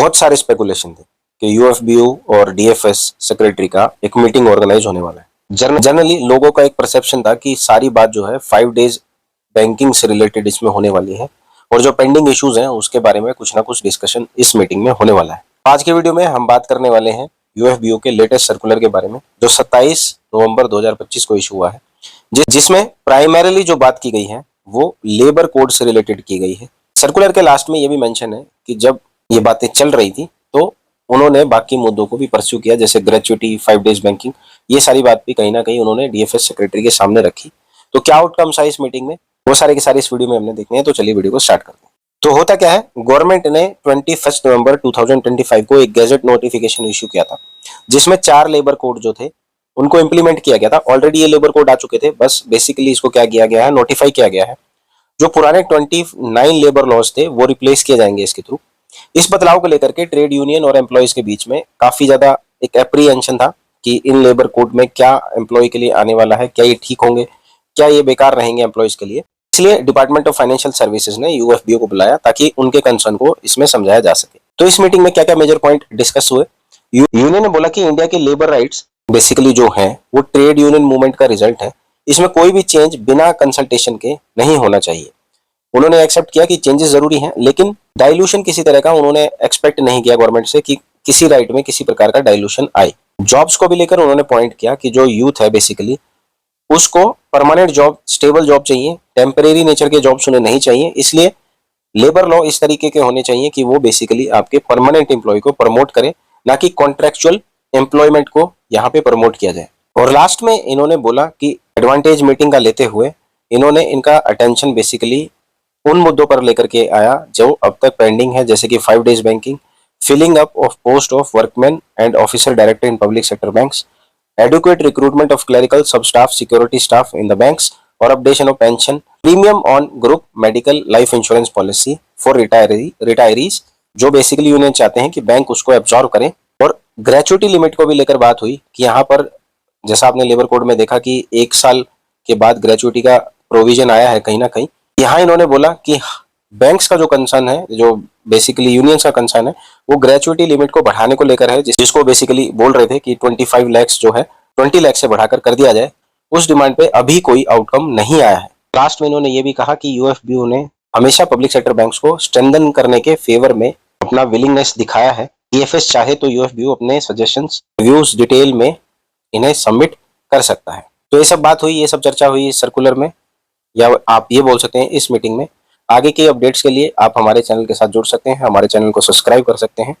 बहुत सारे स्पेकुलेशन थे कि यूएफबीयू और डीएफएस सेक्रेटरी का एक मीटिंग ऑर्गेनाइज होने वाला है। जनरली लोगों का एक परसेप्शन था कि सारी बात जो है 5 डेज बैंकिंग से रिलेटेड इसमें होने वाली है और जो पेंडिंग इश्यूज हैं उसके बारे में कुछ ना कुछ डिस्कशन इस मीटिंग में होने वाला है। आज के वीडियो में हम बात करने वाले हैं यूएफबीयू के लेटेस्ट सर्कुलर के बारे में जो 27 नवंबर 2025 को इशू हुआ है, जिसमें प्राइमरीली जो बात की गई है वो लेबर कोड से रिलेटेड की गई है। सर्कुलर के लास्ट में ये भी मेंशन है कि जब ये बातें चल रही थी तो उन्होंने बाकी मुद्दों को भी परस्यू किया, जैसे ग्रेचुइटी, 5 डेज बैंकिंग, ये सारी बात भी कहीं ना कहीं उन्होंने डीएफएस सेक्रेटरी के सामने रखी। तो क्या आउटकम्स है इस मीटिंग में, वो सारे के सारे इस वीडियो में हमने देखने हैं। तो चलिए वीडियो को स्टार्ट करते हैं। तो होता क्या है, गवर्नमेंट ने 21 नवंबर 2025 को एक गैजेट नोटिफिकेशन इश्यू किया था जिसमें 4 लेबर कोड जो थे उनको इंप्लीमेंट किया गया था। ऑलरेडी ये लेबर कोड आ चुके थे, बस बेसिकली इसको क्या किया गया है, नोटिफाई किया गया है। जो पुराने 29 लेबर लॉज थे वो रिप्लेस किए जाएंगे इसके थ्रू। इस बदलाव को लेकर के ट्रेड यूनियन और एम्प्लॉयज के बीच में काफी ज्यादा एक एप्रीहेंशन था कि इन लेबर कोड में क्या एम्प्लॉय के लिए आने वाला है, क्या ये ठीक होंगे, क्या ये बेकार रहेंगे एम्प्लॉयज के लिए। इसलिए डिपार्टमेंट ऑफ फाइनेंशियल सर्विसेज ने यूएफबीयू को बुलाया ताकि उनके कंसर्न को इसमें समझाया जा सके। तो इस मीटिंग में क्या क्या मेजर पॉइंट डिस्कस हुए। यूनियन ने बोला कि इंडिया के लेबर राइट्स बेसिकली जो है वो ट्रेड यूनियन मूवमेंट का रिजल्ट है, इसमें कोई भी चेंज बिना कंसल्टेशन के नहीं होना चाहिए। उन्होंने एक्सेप्ट किया कि चेंजेस जरूरी हैं, लेकिन डाइल्यूशन किसी तरह का उन्होंने एक्सपेक्ट नहीं किया गवर्नमेंट से कि किसी राइट में किसी प्रकार का डाइल्यूशन आए। जॉब्स को भी लेकर उन्होंने पॉइंट किया कि जो यूथ है बेसिकली उसको परमानेंट जॉब, स्टेबल जॉब चाहिए, टेम्परेरी नेचर के जॉब्स उन्हें नहीं चाहिए। इसलिए लेबर लॉ इस तरीके के होने चाहिए कि वो बेसिकली आपके परमानेंट एम्प्लॉय को प्रमोट करें, ना कि कॉन्ट्रेक्चुअल एम्प्लॉयमेंट को यहाँ पे प्रमोट किया जाए। और लास्ट में इन्होंने बोला कि एडवांटेज मीटिंग का लेते हुए इन्होंने इनका अटेंशन बेसिकली उन मुद्दों पर लेकर के आया जो अब तक पेंडिंग है, जैसे कि 5 days banking, filling up of post of workman and officer director in public sector banks, adequate recruitment of clerical sub-staff, security staff in the banks, और updation of pension, premium on group medical life insurance policy for retirees, जो basically union चाहते हैं कि bank उसको absorb करें। और gratuity limit को भी लेकर बात हुई कि यहाँ पर जैसा आपने लेबर कोड में देखा कि 1 साल के बाद ग्रेचुइटी का प्रोविजन आया है कहीं ना कहीं। यहाँ इन्होंने बोला कि बैंक्स का जो कंसर्न है, जो बेसिकली यूनियंस का कंसर्न है, वो ग्रेचुइटी लिमिट को बढ़ाने को लेकर है, जिसको बेसिकली बोल रहे थे कि 25 लाख जो है 20 लाख से बढ़ाकर कर दिया जाए। उस डिमांड पे अभी कोई आउटकम नहीं आया है। लास्ट में इन्होंने ये भी कहा कि यूएफबीयू ने हमेशा पब्लिक सेक्टर बैंक्स को स्ट्रेंथन करने के फेवर में अपना विलिंगनेस दिखाया है। ईएफएस चाहे तो यूएफबीयू अपने सजेशंस, रिव्यूज डिटेल में इन्हें सबमिट कर सकता है। तो ये सब बात हुई, ये सब चर्चा हुई इस सर्कुलर में, या आप ये बोल सकते हैं इस मीटिंग में। आगे के अपडेट्स के लिए आप हमारे चैनल के साथ जुड़ सकते हैं, हमारे चैनल को सब्सक्राइब कर सकते हैं।